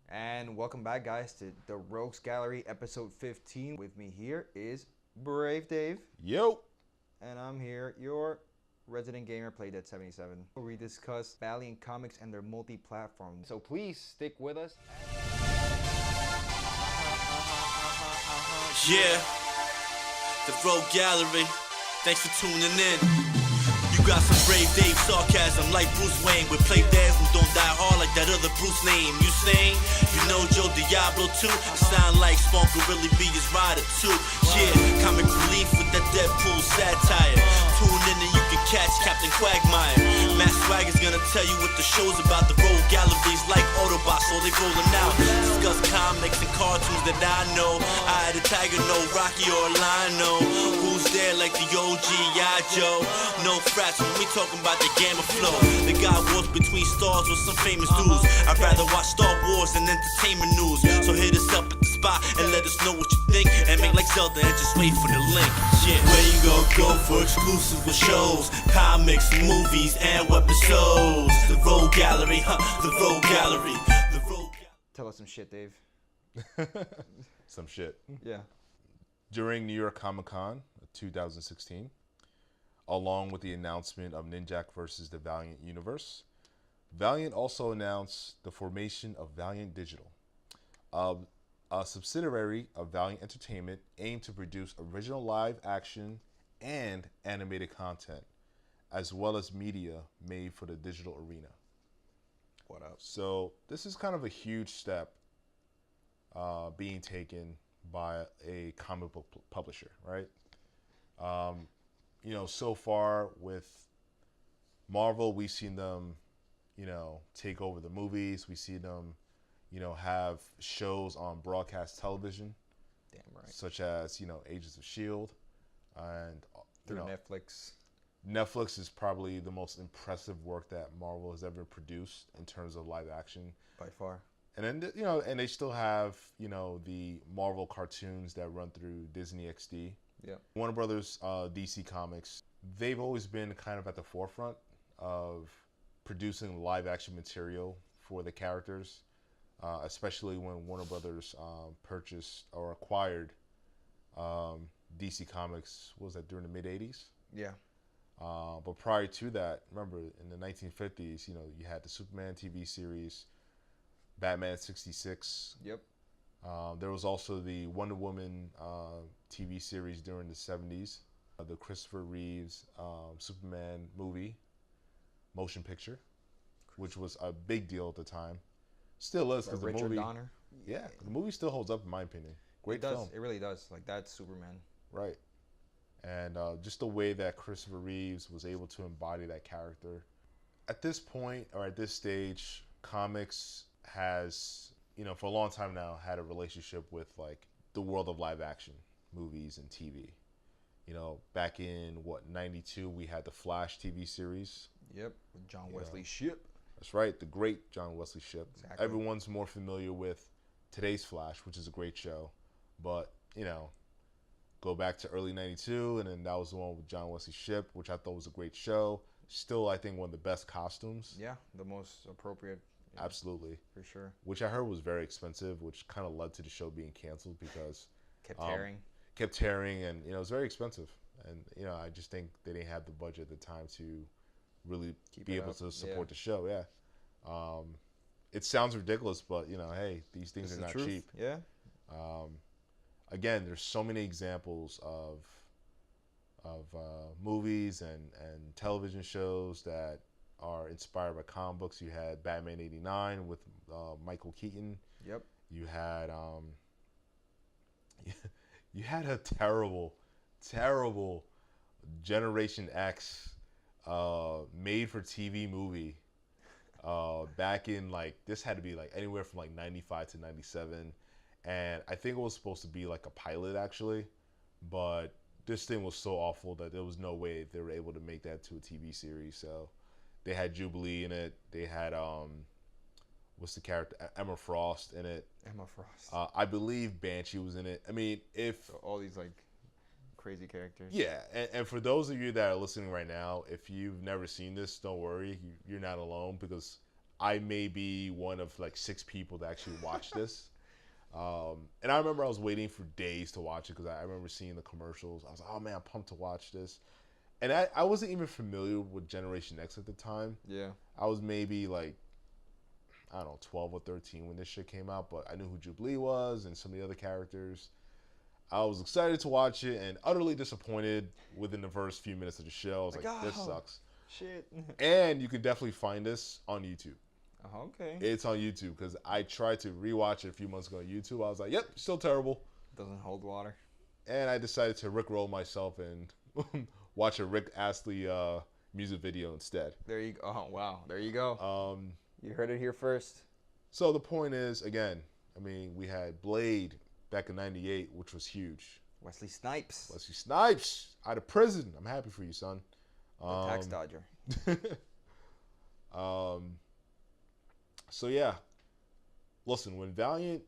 And welcome back, guys, to the Rogues Gallery, episode 15. With me here is Brave Dave. Yo! And I'm here, your resident gamer, PlayDead77. We discuss Valiant Comics and their multi-platform. So please stick with us. Yeah, the Rogue Gallery. Thanks for tuning in. You got some Brave Dave sarcasm like Bruce Wayne with play dead who don't die hard like that other Bruce name. You sing? You know Joe Diablo too? It sound like Spawn could really be his rider too. Yeah, comic relief with that Deadpool satire. Tune in and you can catch Captain Quagmire. Matt Swag is gonna tell you what the show's about. The Rogue Gallery's like Autobots, so they rolling out. Discuss comics and cartoons that I know. I had a Tiger, no Rocky or Lino. Who's there like the OG Joe? No frats when we talking about the gamma flow. The guy walks between stars with some famous dudes. I'd rather watch Star Wars than entertainment news. So hit us up at the spot and let us know what you think. And make like Zelda and just wait for the link. Yeah. Where you gonna go for exclusive with shows, comics, movies, and episodes? The Rogue Gallery, the Rogue Gallery, the Rogue Gallery. Tell us some shit, Dave. Some shit. Yeah. During New York Comic Con 2016, along with the announcement of Ninjak versus the Valiant universe, Valiant also announced the formation of Valiant Digital, a subsidiary of Valiant Entertainment aimed to produce original live action and animated content, as well as media made for the digital arena. What up? So this is kind of a huge step being taken by a comic book publisher, right? So far with Marvel, we've seen them, take over the movies. We see them, have shows on broadcast television. Damn right. Such as, Agents of S.H.I.E.L.D. And, Through Netflix. Netflix is probably the most impressive work that Marvel has ever produced in terms of live action. By far. And then, and they still have, the Marvel cartoons that run through Disney XD. Yeah. Warner Brothers, DC Comics, they've always been kind of at the forefront of producing live action material for the characters, especially when Warner Brothers purchased or acquired DC Comics, what was that, during the mid-'80s? Yeah. But prior to that, remember, in the 1950s, you had the Superman TV series, Batman 66. Yep. There was also the Wonder Woman TV series during the 70s, the Christopher Reeves Superman movie, motion picture, which was a big deal at the time. Still is, because the Richard movie, Donner. yeah, the movie still holds up in my opinion. Great It does. film. It really does. Like, that's Superman. Right. And just the way that Christopher Reeves was able to embody that character. At this point, or at this stage, comics has, for a long time now, had a relationship with like the world of live action movies and TV. Back in 92, we had the Flash TV series. Yep. With John Wesley Shipp. That's right, the great John Wesley Shipp. Exactly. Everyone's more familiar with today's Flash, which is a great show. But, go back to early 92, and then that was the one with John Wesley Shipp, which I thought was a great show. Still, I think, one of the best costumes. Yeah, the most appropriate. Yeah, absolutely. For sure. Which I heard was very expensive, which kind of led to the show being canceled because... Kept tearing. And, it was very expensive. And, I just think they didn't have the budget at the time to really be able to support the show. Yeah. It sounds ridiculous, but, hey, these things are not cheap. Yeah. Again, there's so many examples of movies and television shows that are inspired by comic books. You had Batman '89 with Michael Keaton. Yep. You had you had a terrible Generation X made for TV movie back in this had to be anywhere from 95 to 97. And I think it was supposed to be like a pilot, actually. But this thing was so awful that there was no way they were able to make that to a TV series. So they had Jubilee in it. They had, what's the character? Emma Frost in it. Emma Frost. I believe Banshee was in it. I mean, So all these, crazy characters. Yeah, and for those of you that are listening right now, if you've never seen this, don't worry. You're not alone, because I may be one of like 6 people that actually watch this. And I remember I was waiting for days to watch it because I remember seeing the commercials. I was like, oh man, I'm pumped to watch this. And I wasn't even familiar with Generation X at the time. Yeah. I was maybe like, I don't know, 12 or 13 when this shit came out, but I knew who Jubilee was and some of the other characters. I was excited to watch it and utterly disappointed within the first few minutes of the show. I was like, this sucks. Shit. And you can definitely find this on YouTube. Okay. It's on YouTube because I tried to rewatch it a few months ago on YouTube. I was like, yep, still terrible. Doesn't hold water. And I decided to rickroll myself and watch a Rick Astley music video instead. There you go. Oh, wow. There you go. You heard it here first. So the point is, again, I mean, we had Blade back in '98, which was huge. Wesley Snipes. Wesley Snipes out of prison. I'm happy for you, son. The tax dodger. So yeah, listen, when Valiant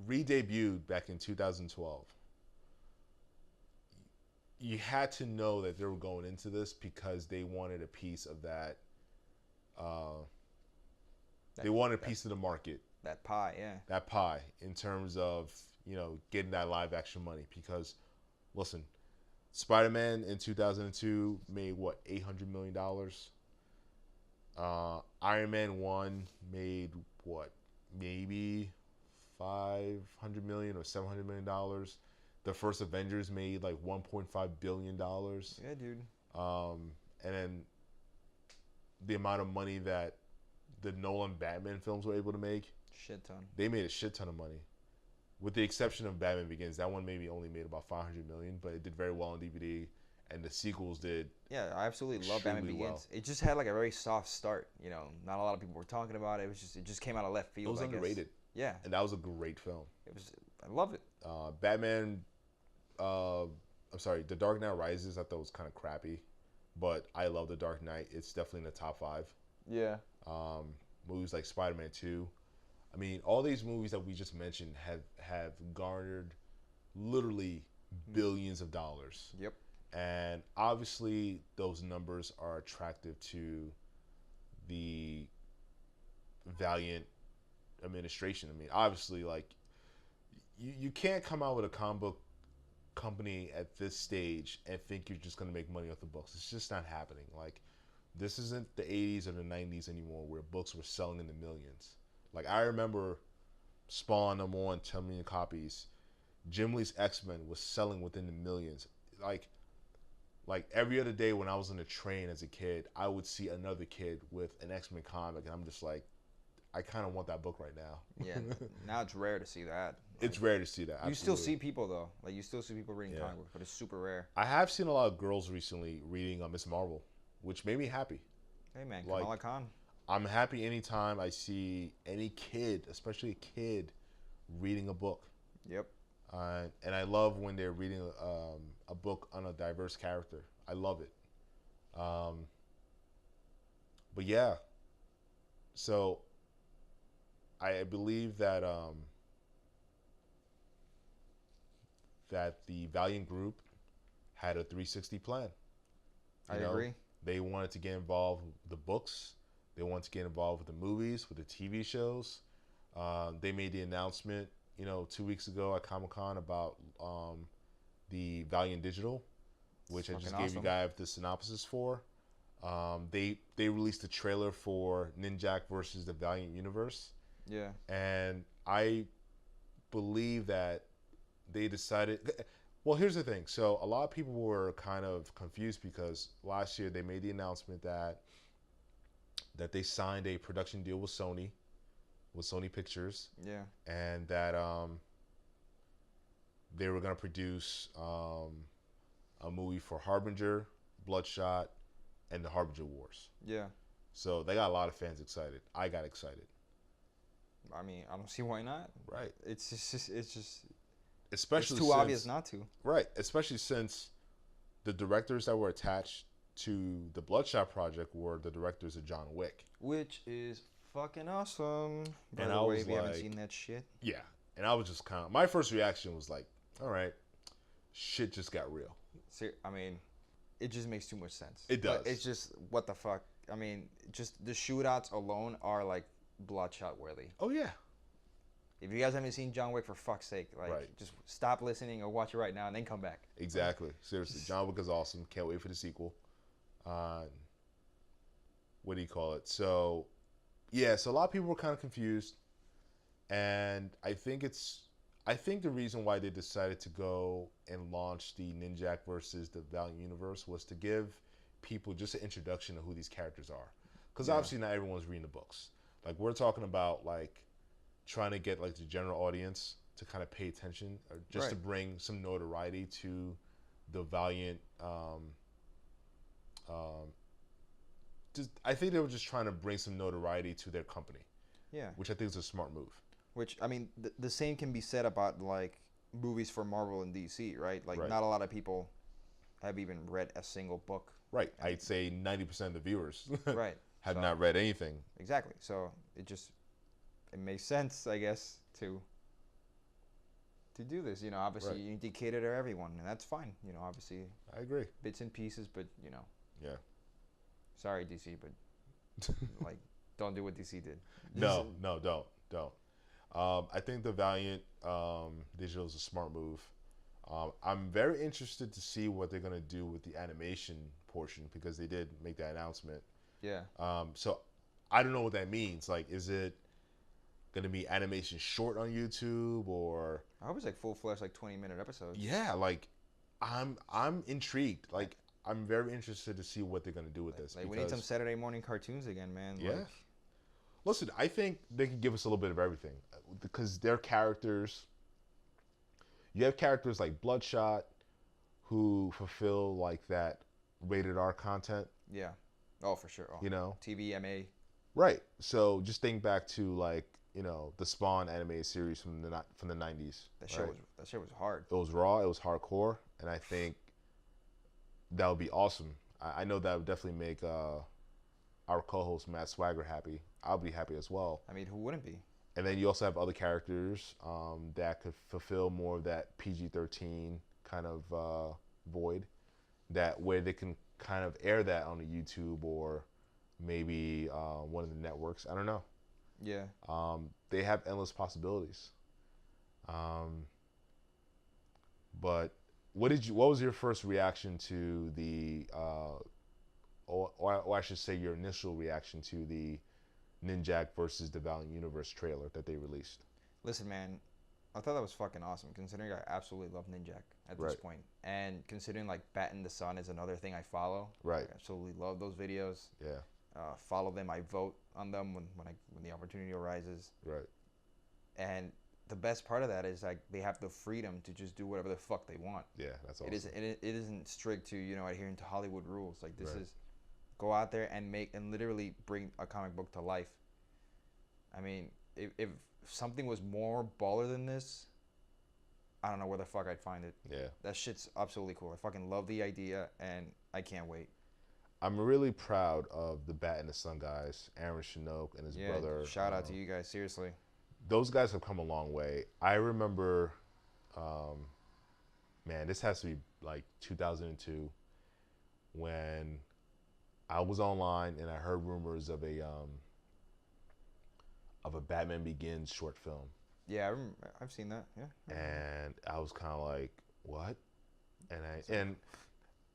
re-debuted back in 2012, you had to know that they were going into this because they wanted a piece of that. They wanted a piece of the market. That pie, yeah. That pie in terms of, getting that live action money. Because, listen, Spider-Man in 2002 made what, $800 million? Iron Man 1 made what, maybe $500 million or $700 million. The first Avengers made like $1.5 billion. Yeah, dude. And then the amount of money that the Nolan Batman films were able to make, shit ton. They made a shit ton of money. With the exception of Batman Begins, that one maybe only made about $500 million, but it did very well on DVD. And the sequels did. Yeah, I absolutely love Batman Begins. Well. It just had like a very soft start. Not a lot of people were talking about it. It just came out of left field. It was underrated. Yeah, and that was a great film. I love it. Batman. I'm sorry, The Dark Knight Rises. I thought was kind of crappy, but I love The Dark Knight. It's definitely in the top 5. Yeah. Movies like Spider-Man 2. I mean, all these movies that we just mentioned have garnered literally billions of dollars. Yep. And obviously, those numbers are attractive to the Valiant administration. I mean, obviously, like, you can't come out with a comic book company at this stage and think you're just going to make money off the books. It's just not happening. Like, this isn't the 80s or the 90s anymore where books were selling in the millions. Like, I remember Spawn #1, 10 million copies. Jim Lee's X-Men was selling within the millions. Like every other day when I was on a train as a kid, I would see another kid with an X-Men comic, and I'm just like, I kind of want that book right now. Yeah, now it's rare to see that. It's rare to see that. Absolutely. You still see people though, like you still see people reading comic books, but it's super rare. I have seen a lot of girls recently reading Miss Marvel, which made me happy. Hey man, Kamala Khan. I'm happy anytime I see any kid, especially a kid, reading a book. Yep. And I love when they're reading a book on a diverse character. I love it. But yeah, so I believe that that the Valiant Group had a 360 plan. I agree. They wanted to get involved with the books. They wanted to get involved with the movies, with the TV shows. They made the announcement 2 weeks ago at Comic-Con about the Valiant Digital, which I just gave you guys the synopsis for. They released a trailer for Ninjak versus the Valiant Universe. Yeah. And I believe that they decided... Well, here's the thing. So a lot of people were kind of confused because last year they made the announcement that they signed a production deal with Sony Pictures. Yeah. And that they were going to produce a movie for Harbinger, Bloodshot, and the Harbinger Wars. Yeah. So they got a lot of fans excited. I got excited. I mean, I don't see why not. Right. It's just especially it's too obvious not to. Right. Especially since the directors that were attached to the Bloodshot project were the directors of John Wick, which is fucking awesome. By and the I way, was we haven't like, seen that shit. Yeah. And I was just kind of, my first reaction was like, all right, shit just got real. See, I mean, it just makes too much sense. It does. But it's just, what the fuck? I mean, just the shootouts alone are like bloodshot worthy. Oh yeah. If you guys haven't seen John Wick, for fuck's sake, like just stop listening or watch it right now and then come back. Exactly. Seriously, John Wick is awesome. Can't wait for the sequel. What do you call it? So, yeah. So a lot of people were kind of confused, and I think the reason why they decided to go and launch the Ninjak versus the Valiant universe was to give people just an introduction to who these characters are, because obviously not everyone's reading the books. Like we're talking about like trying to get like the general audience to kind of pay attention, or just to bring some notoriety to the Valiant. I think they were just trying to bring some notoriety to their company. Yeah. Which I think is a smart move. Which, I mean, the same can be said about like movies for Marvel and DC, right? Like not a lot of people have even read a single book. Right. I'd say 90% of the viewers have so, not read anything. Exactly. So it makes sense, I guess, to do this. You know, obviously you need to cater to everyone, and that's fine. You know, obviously. I agree. Bits and pieces, but you know. Yeah. Sorry, DC, but like, don't do what DC did. No, don't. I think the Valiant digital is a smart move. I'm very interested to see what they're gonna do with the animation portion, because they did make that announcement. Yeah. So I don't know what that means. Like, is it gonna be animation short on YouTube, or? I hope it's like full-fledged, like 20-minute episodes. Yeah, like I'm intrigued. Like I'm very interested to see what they're gonna do with this. Like we need some Saturday morning cartoons again, man. Yeah. Like, listen, I think they can give us a little bit of everything, because their characters. You have characters like Bloodshot, who fulfill like that rated R content. Yeah. Oh, for sure. Oh. You know, TVMA. Right. So just think back to like, you know, the Spawn animated series from the 90s. That shit was hard. It was raw. It was hardcore, and I think that would be awesome. I know that would definitely make our co-host Matt Swagger happy. I'll be happy as well. I mean, who wouldn't be? And then you also have other characters that could fulfill more of that PG-13 kind of void, that where they can kind of air that on the YouTube or maybe one of the networks. I don't know. Yeah. They have endless possibilities. But what was your first reaction to the, or I should say your initial reaction to the Ninjak versus the Valiant Universe trailer that they released? Listen, man, I thought that was fucking awesome, considering I absolutely love Ninjak at this point. And considering like Batting the Sun is another thing I follow. Right. I absolutely love those videos. Yeah. Follow them. I vote on them when the opportunity arises. Right. And the best part of that is like they have the freedom to just do whatever the fuck they want. Yeah, that's awesome. It isn't strict to, you know, adhering to Hollywood rules. Like this is go out there and make and literally bring a comic book to life. I mean, if something was more baller than this, I don't know where the fuck I'd find it. Yeah. That shit's absolutely cool. I fucking love the idea, and I can't wait. I'm really proud of the Bat in the Sun guys, Aaron Chinook and his brother. Shout out to you guys, seriously. Those guys have come a long way. I remember, man, this has to be like 2002, when I was online and I heard rumors of a Batman Begins short film. Yeah, I've seen that. Yeah. And I was kind of like, what? And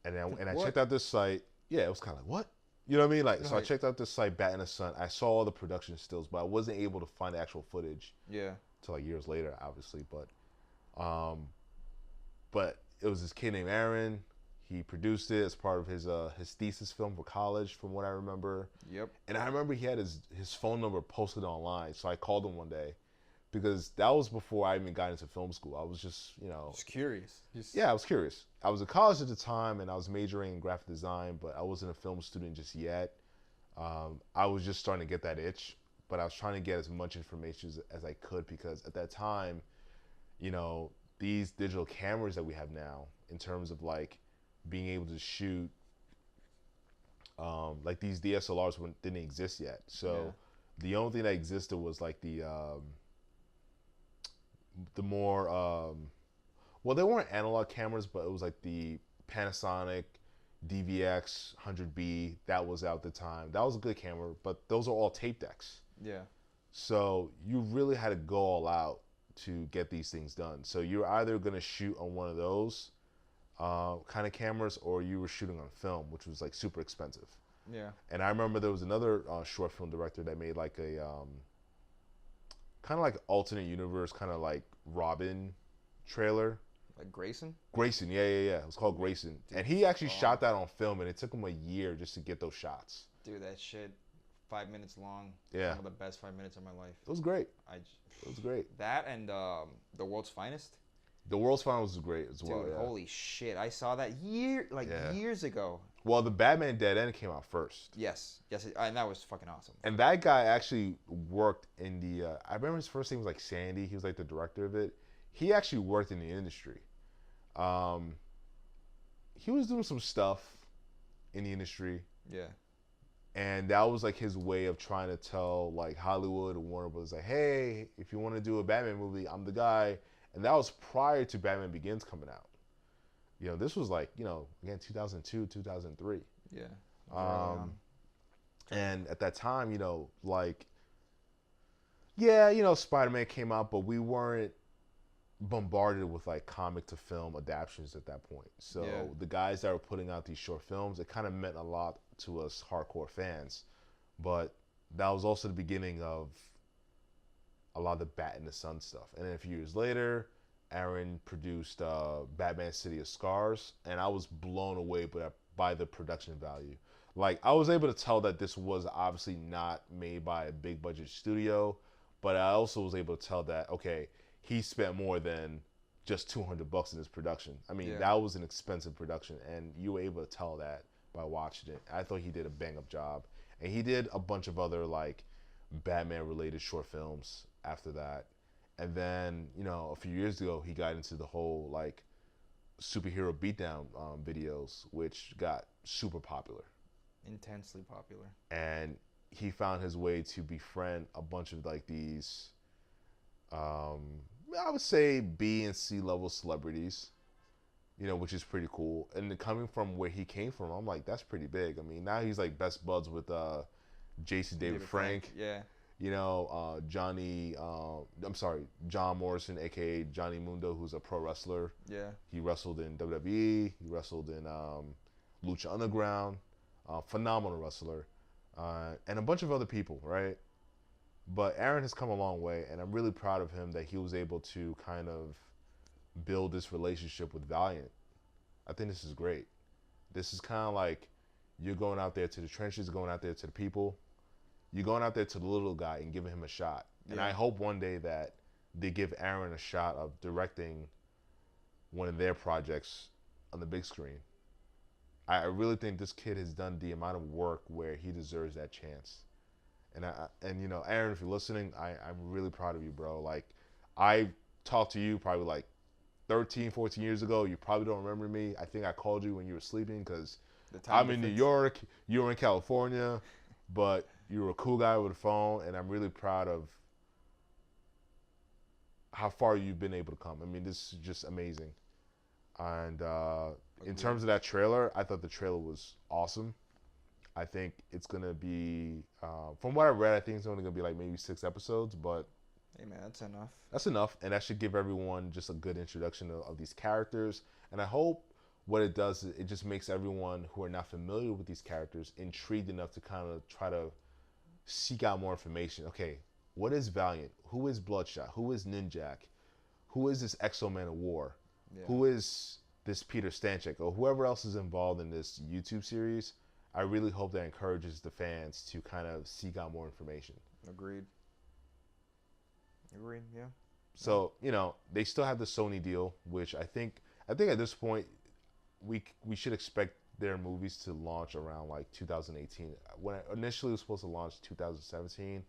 I checked out this site. Yeah, it was kind of like, what? You know what I mean? Like, so I checked out this site, Bat in the Sun. I saw all the production stills, but I wasn't able to find the actual footage. Yeah. Until like years later, obviously. But it was this kid named Aaron. He produced it as part of his thesis film for college, from what I remember. Yep. And I remember he had his phone number posted online, so I called him one day, because that was before I even got into film school. I was just, you know, just curious. Yeah, I was curious. I was in college at the time, and I was majoring in graphic design, but I wasn't a film student just yet. I was just starting to get that itch, but I was trying to get as much information as I could, because at that time, you know, these digital cameras that we have now, in terms of like being able to shoot, like these DSLRs didn't exist yet. So the only thing that existed was like the more, well, they weren't analog cameras, but it was like the Panasonic DVX 100B, that was out at the time. That was a good camera, but those are all tape decks. Yeah. So you really had to go all out to get these things done. So you're either going to shoot on one of those kind of cameras, or you were shooting on film, which was like super expensive. Yeah. And I remember there was another short film director that made like a kind of like alternate universe, kind of like Robin trailer. Like Grayson? Grayson, yeah. It was called Grayson. Dude, and he actually shot that on film, and it took him a year just to get those shots. Dude, that shit, 5 minutes long. Yeah. Some of the best 5 minutes of my life. It was great. It was great. That and The World's Finest. The World's Finest was great as well. Dude, yeah. Holy shit. I saw that years ago. Well, the Batman Dead End came out first. Yes, and that was fucking awesome. And that guy actually worked in the, I remember his first name was like Sandy. He was like the director of it. He actually worked in the industry. He was doing some stuff in the industry. Yeah. And that was like his way of trying to tell like Hollywood and Warner Bros. Like, hey, if you want to do a Batman movie, I'm the guy. And that was prior to Batman Begins coming out. You know, this was like, you know, again, 2002, 2003. Yeah. And at that time, you know, like, yeah, you know, Spider-Man came out, but we weren't bombarded with like comic to film adaptations at that point. So the guys that were putting out these short films, it kind of meant a lot to us hardcore fans. But that was also the beginning of a lot of the Bat in the Sun stuff. And then a few years later, Aaron produced Batman City of Scars, and I was blown away by the production value. Like, I was able to tell that this was obviously not made by a big budget studio, but I also was able to tell that, okay, he spent more than just $200 in his production. I mean, that was an expensive production, and you were able to tell that by watching it. I thought he did a bang-up job. And he did a bunch of other, like, Batman-related short films after that. And then, you know, a few years ago, he got into the whole, like, superhero beatdown videos, which got super popular. Intensely popular. And he found his way to befriend a bunch of, like, these, I would say B and C level celebrities, you know, which is pretty cool. And coming from where he came from, I'm like, that's pretty big. I mean, now he's, like, best buds with J.C. David Frank. Yeah. You know, John Morrison, a.k.a. Johnny Mundo, who's a pro wrestler. Yeah. He wrestled in WWE. He wrestled in Lucha Underground. Phenomenal wrestler. And a bunch of other people, right? But Aaron has come a long way, and I'm really proud of him that he was able to kind of build this relationship with Valiant. I think this is great. This is kind of like you're going out there to the trenches, going out there to the people. You're going out there to the little guy and giving him a shot. And I hope one day that they give Aaron a shot of directing one of their projects on the big screen. I really think this kid has done the amount of work where he deserves that chance. And you know, Aaron, if you're listening, I'm really proud of you, bro. Like, I talked to you probably like 13, 14 years ago. You probably don't remember me. I think I called you when you were sleeping because I'm in New York, you were in California, but you were a cool guy with a phone, and I'm really proud of how far you've been able to come. I mean, this is just amazing. And in terms of that trailer, I thought the trailer was awesome. I think it's going to be, from what I read, I think it's only going to be like maybe 6 episodes, but... Hey, man, that's enough. That's enough, and that should give everyone just a good introduction of these characters. And I hope what it does is it just makes everyone who are not familiar with these characters intrigued enough to kind of try to seek out more information. Okay, what is Valiant? Who is Bloodshot? Who is Ninjak? Who is this Exo-Man of War? Yeah. Who is this Peter Stanchik? Or whoever else is involved in this YouTube series? I really hope that encourages the fans to kind of seek out more information. Agreed, yeah. So, you know, they still have the Sony deal, which I think at this point, we should expect their movies to launch around like 2018. When it initially was supposed to launch 2017,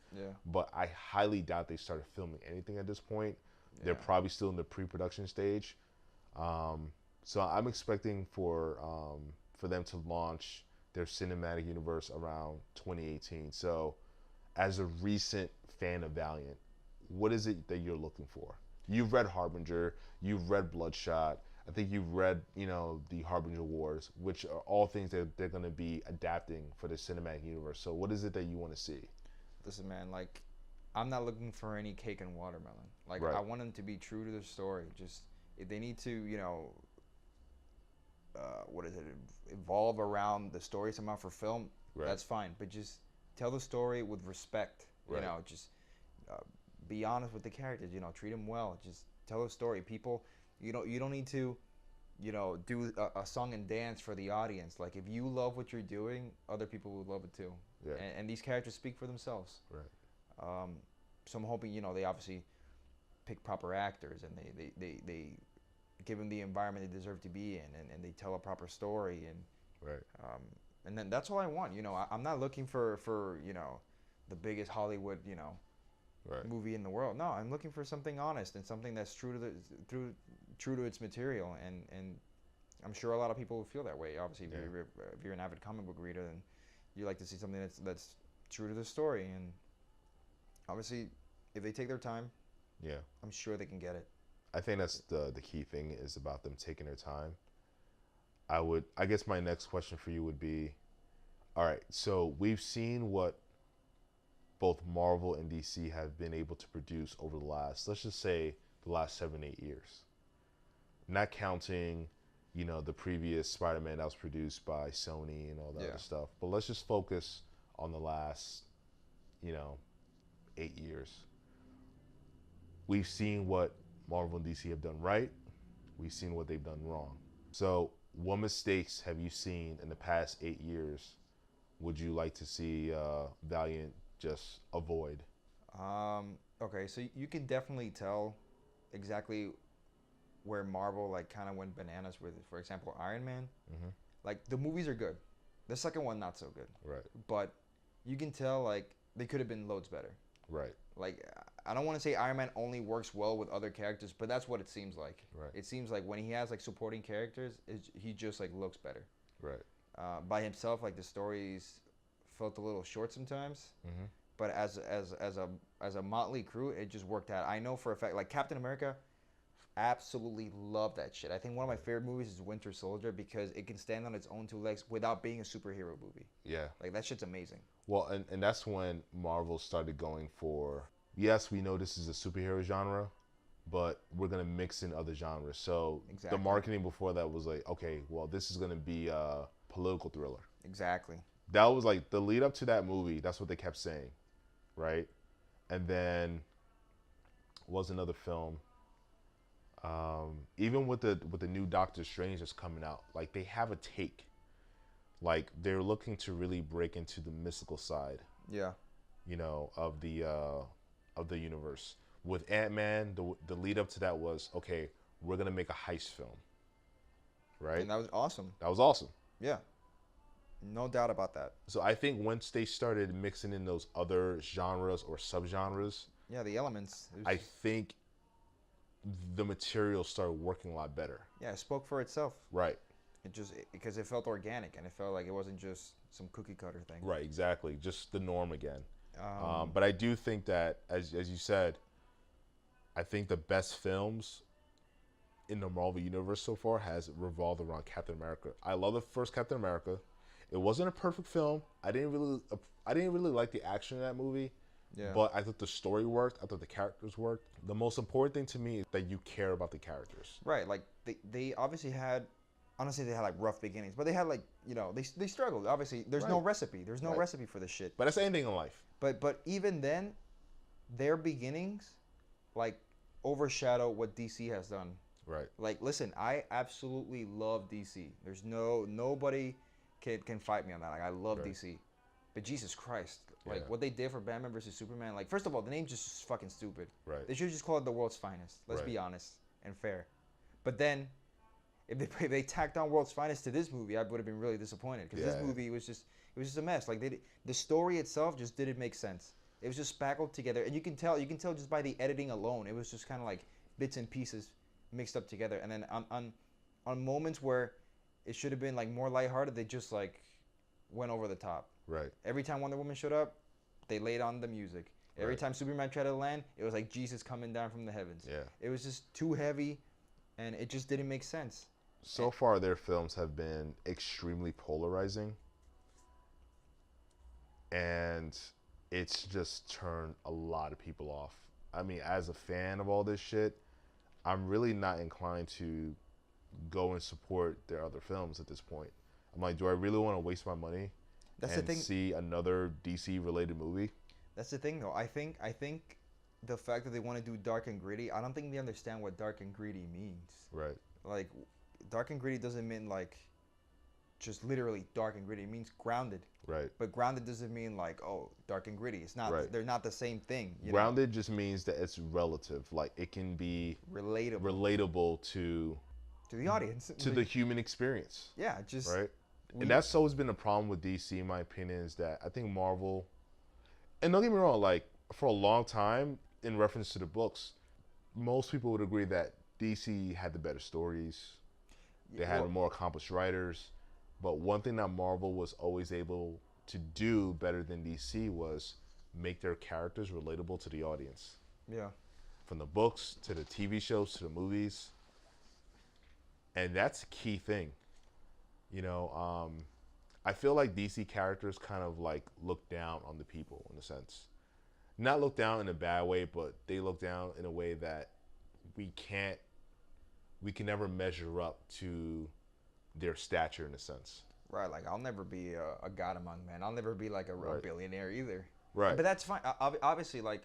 but I highly doubt they started filming anything at this point. Yeah. They're probably still in the pre-production stage. So I'm expecting for them to launch their cinematic universe around 2018. So as a recent fan of Valiant, what is it that you're looking for? You've read Harbinger, you've read Bloodshot. I think you've read, you know, the Harbinger Wars, which are all things that they're going to be adapting for the cinematic universe. So what is it that you want to see? Listen, man, like, I'm not looking for any cake and watermelon. Like, Right. I want them to be true to their story. Just, if they need to, you know, evolve around the story somehow for film, Right. that's fine. But just tell the story with respect. Right. You know, just be honest with the characters. You know, treat them well. Just tell the story. People, you don't need to, you know, do a song and dance for the audience. Like, if you love what you're doing, other people will love it too. Yeah. And these characters speak for themselves. Right. So I'm hoping, you know, they obviously pick proper actors and they give them the environment they deserve to be in, and they tell a proper story, and Right. and then that's all I want. You know, I'm not looking for you know, the biggest Hollywood, you know, Right. movie in the world. No, I'm looking for something honest and something that's true to its material, and I'm sure a lot of people feel that way. Obviously, Yeah. if you're an avid comic book reader, then you like to see something that's true to the story, and obviously, if they take their time, Yeah. I'm sure they can get it. I think that's the key thing is about them taking their time. I guess my next question for you would be, all right, so we've seen what both Marvel and DC have been able to produce over the last, let's just say, the last 7-8 years. Not counting, you know, the previous Spider-Man that was produced by Sony and all that other stuff. But let's just focus on the last, you know, 8 years. We've seen what Marvel and DC have done right. We've seen what they've done wrong. So what mistakes have you seen in the past 8 years would you like to see Valiant just avoid? Okay, so you can definitely tell exactly where Marvel like kind of went bananas with, for example, Iron Man. Mm-hmm. Like, the movies are good. The second one not so good. Right. But you can tell like they could have been loads better. Right. Like, I don't want to say Iron Man only works well with other characters, but that's what it seems like. Right. It seems like when he has like supporting characters, he just like looks better. Right. By himself, like the stories felt a little short sometimes. Mm-hmm. But as a motley crew, it just worked out. I know for a fact, like Captain America, absolutely love that shit. I think one of my favorite movies is Winter Soldier because it can stand on its own two legs without being a superhero movie. Yeah. Like, that shit's amazing. Well, and that's when Marvel started going for, yes, we know this is a superhero genre, but we're going to mix in other genres. So Exactly. the marketing before that was like, okay, well, this is going to be a political thriller. Exactly. That was like the lead up to that movie. That's what they kept saying, right? And then was another film. Even with the new Doctor Strange that's coming out, like they have a take. Like they're looking to really break into the mystical side, Yeah. you know, of the universe. With Ant-Man, the lead up to that was, okay, we're gonna make a heist film, right? And that was awesome. That was awesome. Yeah. No doubt about that. So I think once they started mixing in those other genres or subgenres, Yeah, the elements. It was I just- think the material started working a lot better. yeah, it spoke for itself. Right. Because it felt organic and it felt like it wasn't just some cookie cutter thing. Right, exactly. Just the norm again. Um, But I do think that, as you said, I think the best films in the Marvel universe so far has revolved around Captain America. I love the first Captain America. It wasn't a perfect film. I didn't really like the action in that movie. Yeah. But I thought the story worked. I thought the characters worked. The most important thing to me is that you care about the characters. Right, like they obviously had, honestly, they had like rough beginnings, but they had like, you know, they struggled. Obviously, there's no Right. recipe. There's no Right. recipe for this shit. But that's anything in life. But even then, their beginnings, like, overshadow what DC has done. Right. Like, listen, I absolutely love DC. There's nobody can fight me on that. Like, I love Right. DC. But Jesus Christ, like Yeah. what they did for Batman versus Superman, like, first of all, the name's just fucking stupid. Right. They should just call it the world's finest. Let's Right. be honest and fair. But then, if they tacked on world's finest to this movie, I would have been really disappointed because Yeah. this movie was just a mess. Like, the story itself just didn't make sense. It was just spackled together, and you can tell just by the editing alone. It was just kind of like bits and pieces mixed up together. And then on moments where it should have been like more lighthearted, they just like went over the top. Right. Every time Wonder Woman showed up, they laid on the music. Every Right. time Superman tried to land, it was like Jesus coming down from the heavens. Yeah. It was just too heavy, and it just didn't make sense. So far, their films have been extremely polarizing, and it's just turned a lot of people off. I mean, as a fan of all this shit, I'm really not inclined to go and support their other films at this point. I'm like, do I really want to waste my money That's and the thing. see another DC related movie? That's the thing, though. I think the fact that they want to do dark and gritty, I don't think they understand what dark and gritty means. Right. Like, dark and gritty doesn't mean like just literally dark and gritty. It means grounded. Right. But grounded doesn't mean like, oh, dark and gritty. It's not. Right. They're not the same thing. Grounded just means that it's relative. Like, it can be relatable to the audience, to the human experience. Yeah, just right. And that's always been a problem with DC, in my opinion, is that I think Marvel, and don't get me wrong, like, for a long time, in reference to the books, most people would agree that DC had the better stories. They had more accomplished writers. But one thing that Marvel was always able to do better than DC was make their characters relatable to the audience. Yeah. From the books to the TV shows to the movies. And that's a key thing. You know, I feel like DC characters kind of like look down on the people in a sense. Not look down in a bad way, but they look down in a way that we can never measure up to their stature in a sense. Right, like I'll never be a god among men. I'll never be like a billionaire either. Right. But that's fine. Obviously, like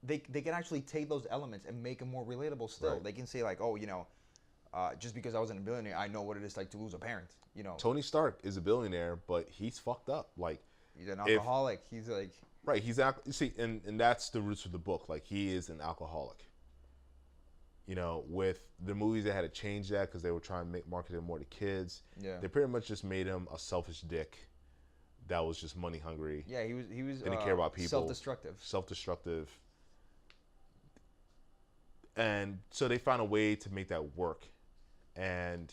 they can actually take those elements and make them more relatable still. Right. They can say like, oh, you know, just because I wasn't a billionaire, I know what it is like to lose a parent. You know, Tony Stark is a billionaire, but he's fucked up. Like, he's an alcoholic. He's like, right. You see, and that's the roots of the book. Like, he is an alcoholic. You know, with the movies, they had to change that because they were trying to market it more to kids. Yeah. They pretty much just made him a selfish dick that was just money hungry. Yeah, he was didn't care about people. Self-destructive. And so they found a way to make that work. And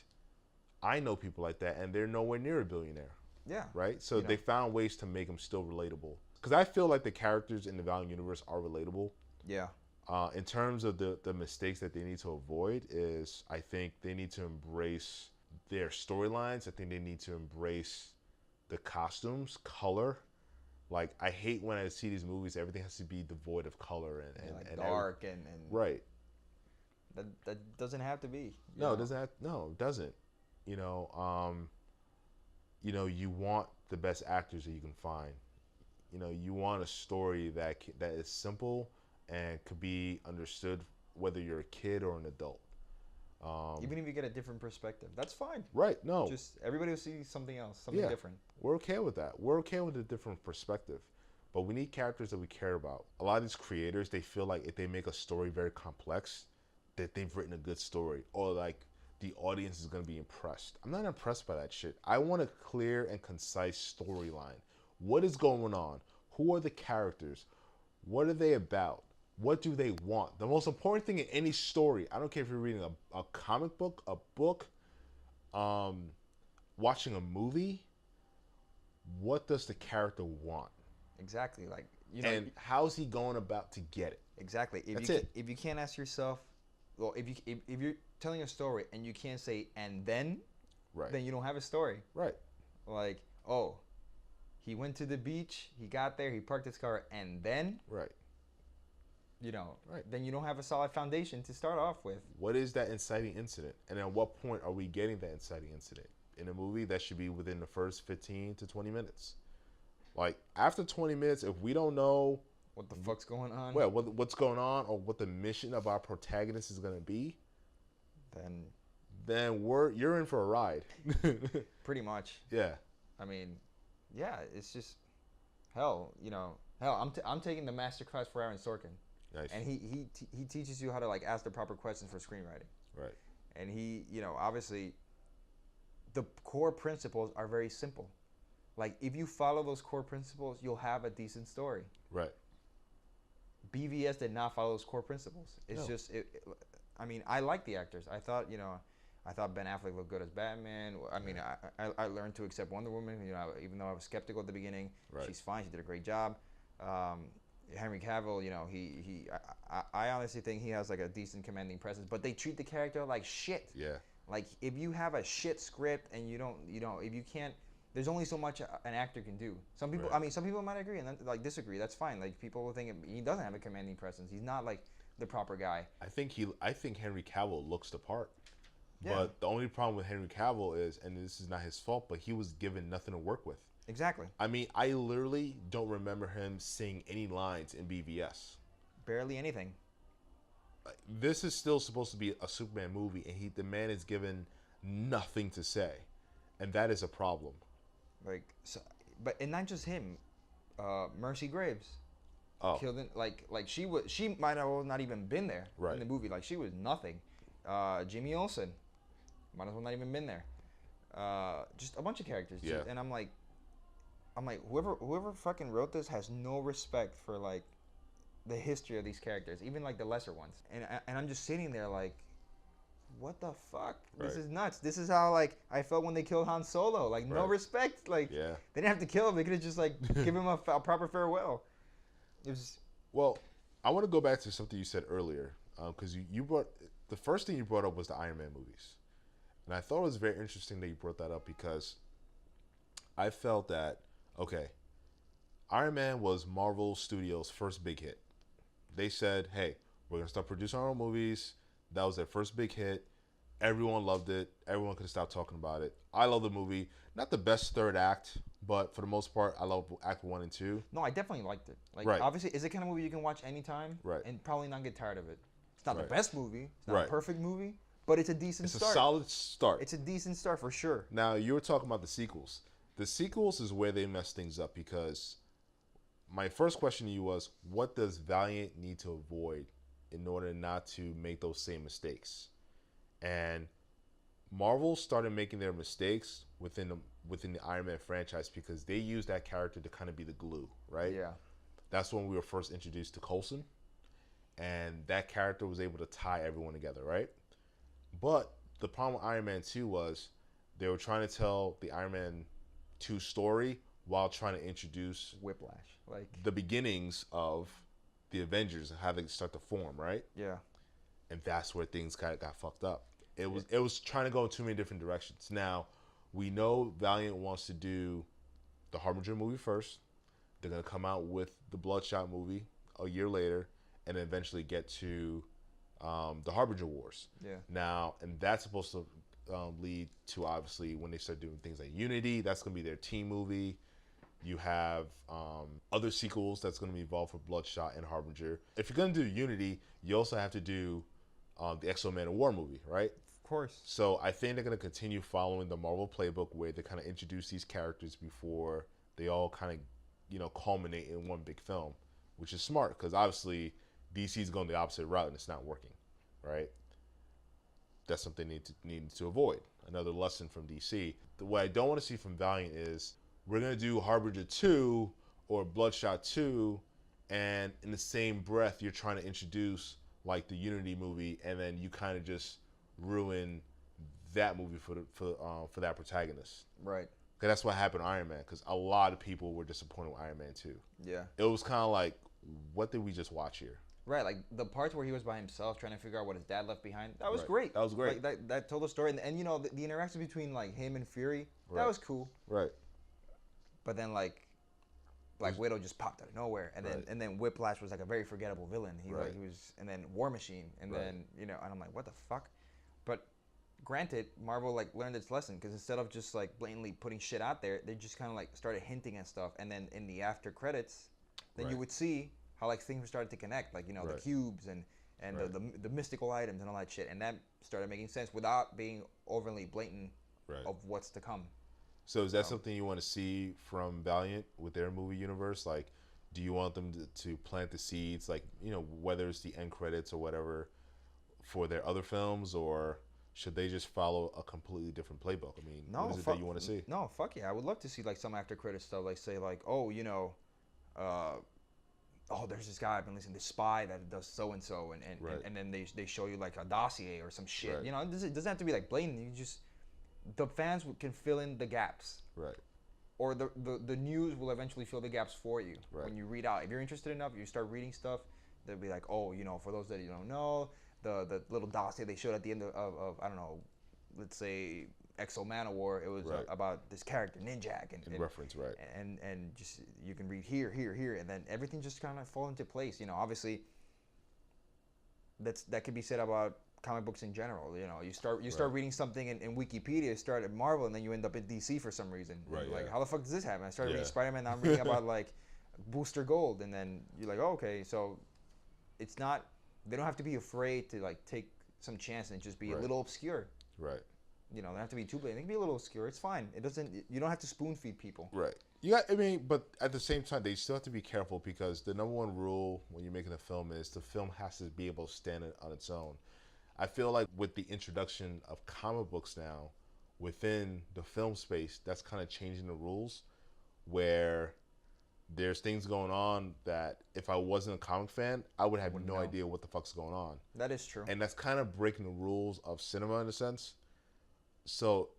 I know people like that, and they're nowhere near a billionaire. Yeah. Right? So they found ways to make them still relatable. Because I feel like the characters in the Valiant universe are relatable. Yeah. In terms of the mistakes that they need to avoid is, I think they need to embrace their storylines. I think they need to embrace the costumes, color. Like, I hate when I see these movies, everything has to be devoid of color and dark and right. That doesn't have to be. No, it doesn't. It doesn't. You know, you want the best actors that you can find. You know, you want a story that is simple and could be understood whether you're a kid or an adult. Even if you get a different perspective, that's fine. Right, no. Just everybody will see something else, something different. We're okay with that. We're okay with a different perspective. But we need characters that we care about. A lot of these creators, they feel like if they make a story very complex, that they've written a good story. Or like the audience is going to be impressed. I'm not impressed by that shit. I want a clear and concise storyline. What is going on? Who are the characters? What are they about? What do they want? The most important thing in any story, I don't care if you're reading a comic book, a book, watching a movie, what does the character want? Exactly. Like, you know, and how's he going about to get it? Exactly. If you can't ask yourself, well, if you're telling a story and you can't say and then, right, then you don't have a story. Right. Like, oh, he went to the beach, he got there, he parked his car, and then, right. You know, right. Then you don't have a solid foundation to start off with. What is that inciting incident? And at what point are we getting that inciting incident? In a movie, that should be within the first 15 to 20 minutes. Like, after 20 minutes, if we don't know what the fuck's going on, well, what's going on, or what the mission of our protagonist is going to be, then you're in for a ride. Pretty much. Yeah. I mean, yeah, it's just hell. You know, hell. I'm taking the master class for Aaron Sorkin. Nice. And he teaches you how to like ask the proper questions for screenwriting. Right. And he, you know, obviously, the core principles are very simple. Like, if you follow those core principles, you'll have a decent story. Right. BVS did not follow those core principles. It's just, I mean, I like the actors. I thought Ben Affleck looked good as Batman. I mean, I learned to accept Wonder Woman. You know, even though I was skeptical at the beginning, she's fine. She did a great job. Henry Cavill, you know, I honestly think he has like a decent commanding presence, but they treat the character like shit. Yeah. Like if you have a shit script and you don't, you know, if you can't, there's only so much an actor can do. Some people, Right. I mean, some people might agree and then, like disagree. That's fine. Like people will think he doesn't have a commanding presence. He's not like the proper guy. I think Henry Cavill looks the part. Yeah. But the only problem with Henry Cavill is, and this is not his fault, but he was given nothing to work with. Exactly. I mean, I literally don't remember him saying any lines in BVS. Barely anything. This is still supposed to be a Superman movie, and the man is given nothing to say, and that is a problem. Like, so, and not just him. Mercy Graves. Oh, Killed in, like she might have not even been there Right. in the movie. Like she was nothing. Jimmy Olsen might as well not even been there. Just a bunch of characters. Yeah. And I'm like, whoever fucking wrote this has no respect for like the history of these characters, even like the lesser ones. And I'm just sitting there like, what the fuck? This Right. is nuts. This is how like I felt when they killed Han Solo. Like no Right. respect. Like yeah. they didn't have to kill him. They could have just like give him a proper farewell. It was Well, I want to go back to something you said earlier, because you brought the first thing you brought up was the Iron Man movies, and I thought it was very interesting that you brought that up because I felt that okay, Iron Man was Marvel Studios' first big hit. They said, "Hey, we're gonna start producing our own movies." That was their first big hit. Everyone loved it. Everyone could stop talking about it. I love the movie. Not the best third act, but for the most part, I love Act 1 and 2. No, I definitely liked it. Like, Right. obviously, it's the kind of movie you can watch anytime, Right. and probably not get tired of it. It's not Right. the best movie. It's not Right. a perfect movie, but it's a decent It's start. a solid start. It's a decent start for sure. Now, you were talking about the sequels. The sequels is where they mess things up because my first question to you was, what does Valiant need to avoid in order not to make those same mistakes? And Marvel started making their mistakes within the Iron Man franchise because they used that character to kind of be the glue, right? Yeah. That's when we were first introduced to Coulson, and that character was able to tie everyone together, right? But the problem with Iron Man 2 was they were trying to tell the Iron Man 2 story while trying to introduce Whiplash. Like, the beginnings of the Avengers and how they start to form, right? yeah. And that's where things got fucked up. It was trying to go in too many different directions. Now, we know Valiant wants to do the Harbinger movie first. They're going to come out with the Bloodshot movie a year later and then eventually get to the Harbinger Wars. Yeah. Now, and that's supposed to lead to, obviously, when they start doing things like Unity, that's going to be their team movie. You have other sequels that's going to be involved for Bloodshot and Harbinger. If you're going to do Unity, you also have to do the X-Men of War movie, right? Of course. So I think they're going to continue following the Marvel playbook where they kind of introduce these characters before they all kind of, culminate in one big film, which is smart because obviously DC's going the opposite route and it's not working, right? That's something they need to avoid. Another lesson from DC. What I don't want to see from Valiant is we're going to do Harbinger 2 or Bloodshot 2, and in the same breath, you're trying to introduce like the Unity movie, and then you kind of just ruin that movie for that protagonist. Right. Because that's what happened to Iron Man, because a lot of people were disappointed with Iron Man 2. Yeah. It was kind of like, what did we just watch here? Right, like the parts where he was by himself trying to figure out what his dad left behind. That was Right. great. That was great. Like, that told the story, and the interaction between like him and Fury, Right. that was cool. Right. But then like Black Widow just popped out of nowhere, and Right. then Whiplash was like a very forgettable villain. He Right. was, and then War Machine, and Right. then and I'm like, what the fuck? But granted, Marvel like learned its lesson because instead of just like blatantly putting shit out there, they just kind of like started hinting at stuff, and then in the after credits, then you Right. would see how like things started to connect, like the Right. cubes and Right. the mystical items and all that shit, and that started making sense without being overly blatant Right. of what's to come. So is that something you want to see from Valiant with their movie universe? Like, do you want them to plant the seeds, like, whether it's the end credits or whatever for their other films, or should they just follow a completely different playbook? I mean, No, what is it that you want to see? No, fuck yeah. I would love to see like some after credit stuff, like say like, oh, there's this guy I've been listening to, Spy, that does so and so, Right. and then they show you like a dossier or some shit. Right. It doesn't have to be like blatant. You just the fans can fill in the gaps. Right. or the news will eventually fill the gaps for you. Right. When you read out. If you're interested enough, you start reading stuff, they'll be like, oh, for those that you don't know, the little dossier they showed at the end of I don't know, let's say Exo Manowar, it was Right. about this character Ninjak and reference, right? And just you can read here, and then everything just kind of fall into place. Obviously that could be said about comic books in general. You start reading something in Wikipedia, start at Marvel, and then you end up in DC for some reason. Right. Like, Yeah. how the fuck does this happen? I started reading Spider-Man, now I'm reading about like Booster Gold, and then you're like, oh, okay, so it's not. They don't have to be afraid to like take some chance and just be a little obscure. Right. They don't have to be too blatant. They can be a little obscure. It's fine. It doesn't. You don't have to spoon feed people. Right. Yeah. I mean, but at the same time, they still have to be careful because the number one rule when you're making a film is the film has to be able to stand on its own. I feel like with the introduction of comic books now within the film space, that's kind of changing the rules where there's things going on that if I wasn't a comic fan, I would have no idea what the fuck's going on. That is true. And that's kind of breaking the rules of cinema in a sense. So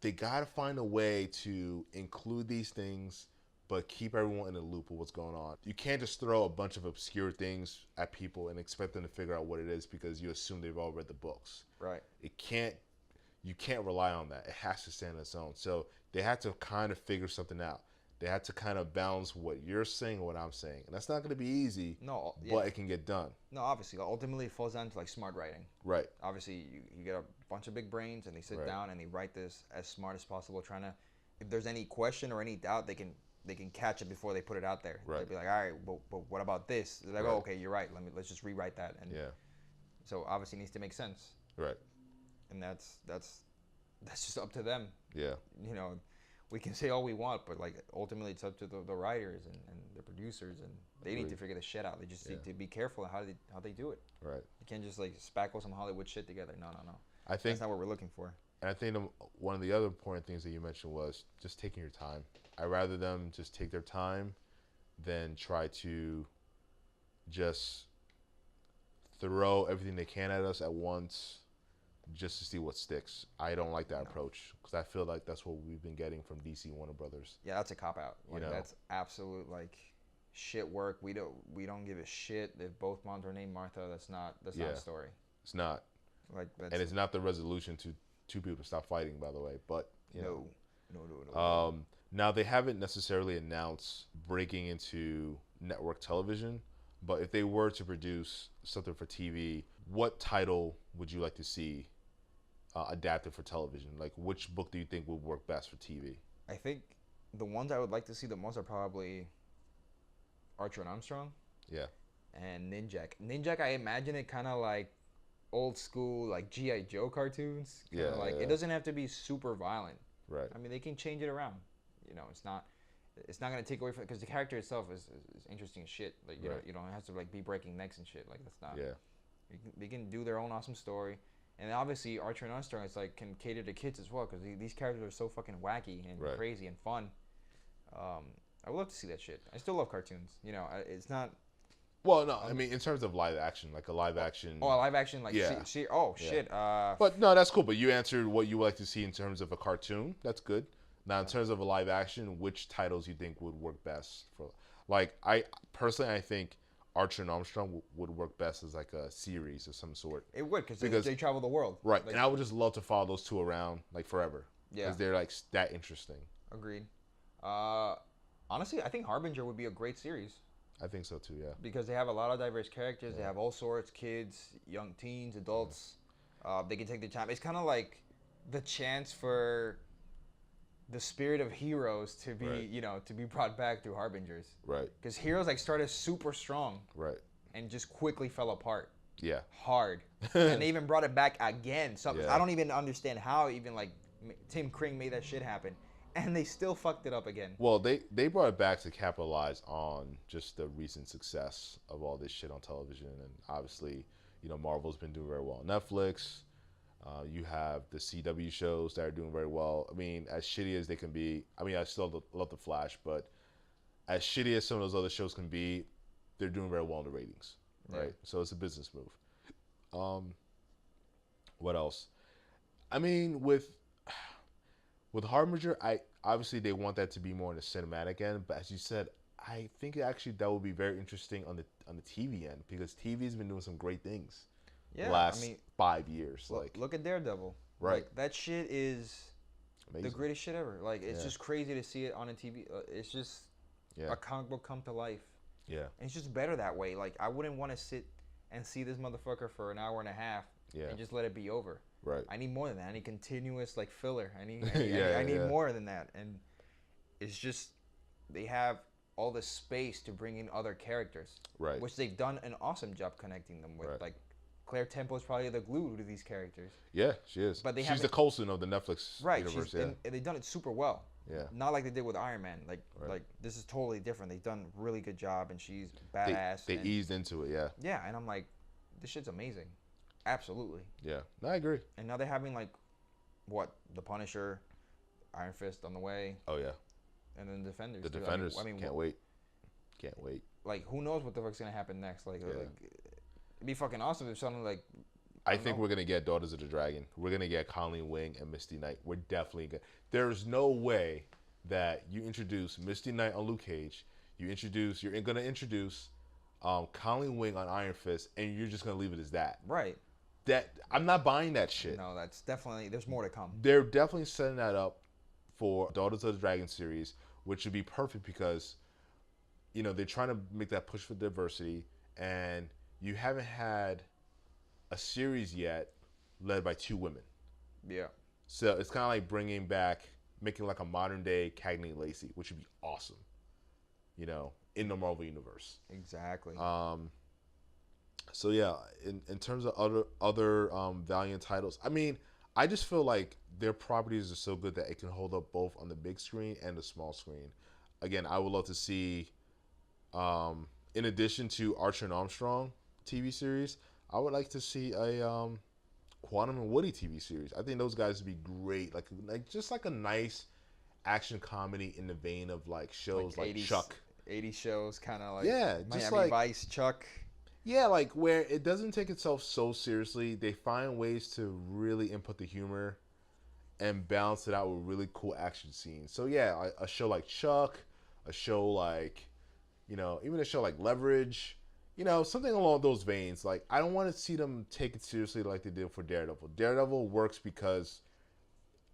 they gotta find a way to include these things, but keep everyone in the loop of what's going on. You can't just throw a bunch of obscure things at people and expect them to figure out what it is because you assume they've all read the books. Right. You can't rely on that. It has to stand on its own. So they had to kind of figure something out. They had to kind of balance what you're saying and what I'm saying. And that's not going to be easy, but it can get done. No, obviously. Ultimately, it falls down to like smart writing. Right. Obviously, you get a bunch of big brains and they sit down and they write this as smart as possible, trying to, if there's any question or any doubt, they can catch it before they put it out there. Right. They'll be like, all right, but what about this? They're like, oh, okay, you're right. Let's just rewrite that. And so obviously it needs to make sense. Right. And that's just up to them. Yeah. We can say all we want, but like ultimately it's up to the writers and the producers, and they need to figure this shit out. They just need to be careful how they do it. Right. You can't just like spackle some Hollywood shit together. No. I think that's not what we're looking for. And I think one of the other important things that you mentioned was just taking your time. I'd rather them just take their time than try to just throw everything they can at us at once just to see what sticks. I don't like that approach because I feel like that's what we've been getting from DC Warner Brothers. Yeah, that's a cop out. That's absolute like shit work. We don't give a shit if both moms are named Martha. That's not a story. It's not. Like and it's not the resolution to two people to stop fighting, by the way. But No. Now they haven't necessarily announced breaking into network television, but if they were to produce something for TV, what title would you like to see adapted for television? Like, which book do you think would work best for TV? I think the ones I would like to see the most are probably Archer and Armstrong. Yeah. And Ninjak. Ninjak, I imagine it kind of like old school, like G.I. Joe cartoons. It doesn't have to be super violent. Right. I mean, they can change it around. It's not gonna take away from it because the character itself is interesting as shit. Like you don't have to like be breaking necks and shit. Like that's not. Yeah. They can do their own awesome story, and obviously Archer and Armstrong is like can cater to kids as well because these characters are so fucking wacky and crazy and fun. I would love to see that shit. I still love cartoons. It's not. Well, no, I mean in terms of live action, like a live action. Oh, a live action like shit. But no, that's cool. But you answered what you would like to see in terms of a cartoon. That's good. Now, in terms of a live action, which titles you think would work best for? Like, I think Archer and Armstrong would work best as like a series of some sort. It would because they travel the world. Right, like, and I would just love to follow those two around like forever. Yeah, because they're like that interesting. Agreed. Honestly, I think Harbinger would be a great series. I think so too. Yeah, because they have a lot of diverse characters. Yeah. They have all sorts, kids, young teens, adults. They can take their time. It's kind of like the chance for the spirit of Heroes to be, to be brought back through Harbingers. Right. Because Heroes like started super strong. Right. And just quickly fell apart. Yeah. Hard. And they even brought it back again. So I don't even understand how even like Tim Kring made that shit happen. And they still fucked it up again. Well, they brought it back to capitalize on just the recent success of all this shit on television. And obviously, Marvel's been doing very well on Netflix. You have the CW shows that are doing very well. I mean, as shitty as they can be, I still love The Flash, but as shitty as some of those other shows can be, they're doing very well in the ratings, right? So it's a business move. What else? I mean, with Harbinger, obviously they want that to be more on the cinematic end, but as you said, I think actually that would be very interesting on the TV end, because TV's been doing some great things the last 5 years. Look at Daredevil. Right. Like, that shit is Amazing. the greatest shit ever. Like, it's just crazy to see it on a TV. It's just a comic book come to life. Yeah. And it's just better that way. Like, I wouldn't want to sit and see this motherfucker for an hour and a half and just let it be over. Right. I need more than that. I need continuous, like, filler. I need more than that. And it's just, they have all the space to bring in other characters. Right. Which they've done an awesome job connecting them with. Right. Like, Claire Temple is probably the glue to these characters. Yeah, she is. But she's the Coulson of the Netflix universe. And they've done it super well. Yeah. Not like they did with Iron Man. Like this is totally different. They've done a really good job, and she's badass. They eased into it, yeah. Yeah, and I'm like, this shit's amazing. Absolutely. Yeah, no, I agree. And now they're having, like, the Punisher, Iron Fist on the way. Oh, yeah. And then Defenders. The Defenders. Can't wait. Like, who knows what the fuck's gonna happen next? Like, it'd be fucking awesome if something like. I think we're gonna get Daughters of the Dragon. We're gonna get Colleen Wing and Misty Knight. We're definitely gonna. There's no way that you introduce Misty Knight on Luke Cage. You're gonna introduce Colleen Wing on Iron Fist, and you're just gonna leave it as that. Right. That I'm not buying that shit. No, that's definitely. There's more to come. They're definitely setting that up for Daughters of the Dragon series, which would be perfect because, they're trying to make that push for diversity, and you haven't had a series yet led by 2 women. Yeah. So it's kind of like making like a modern day Cagney Lacey, which would be awesome, in the Marvel universe. Exactly. So yeah, in terms of other Valiant titles, I mean, I just feel like their properties are so good that it can hold up both on the big screen and the small screen. Again, I would love to see, in addition to Archer and Armstrong TV series, I would like to see a Quantum and Woody TV series. I think those guys would be great. Like just like a nice action comedy in the vein of like shows like 80s, Chuck. 80 shows, kind of like just Miami Vice, Chuck. Yeah, like where it doesn't take itself so seriously. They find ways to really input the humor and balance it out with really cool action scenes. So yeah, a show like Chuck, a show like, even a show like Leverage, something along those veins. Like, I don't want to see them take it seriously like they did for Daredevil. Daredevil works because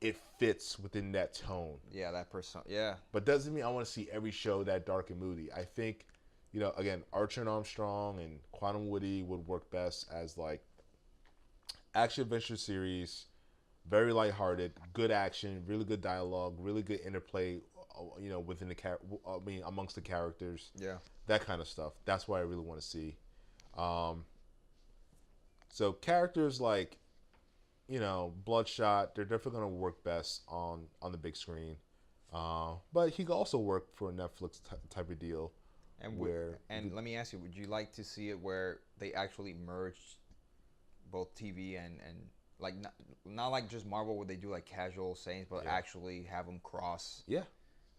it fits within that tone. Yeah, that person. Yeah. But doesn't mean I want to see every show that dark and moody. I think, again, Archer and Armstrong and Quantum Woody would work best as like action adventure series, very lighthearted, good action, really good dialogue, really good interplay, within amongst the characters. Yeah. That kind of stuff. That's what I really want to see. So characters like, Bloodshot, they're definitely going to work best on the big screen. But he could also work for a Netflix type of deal. And let me ask you, would you like to see it where they actually merged both TV and like not like just Marvel where they do like casual sayings, but actually have them cross? Yeah.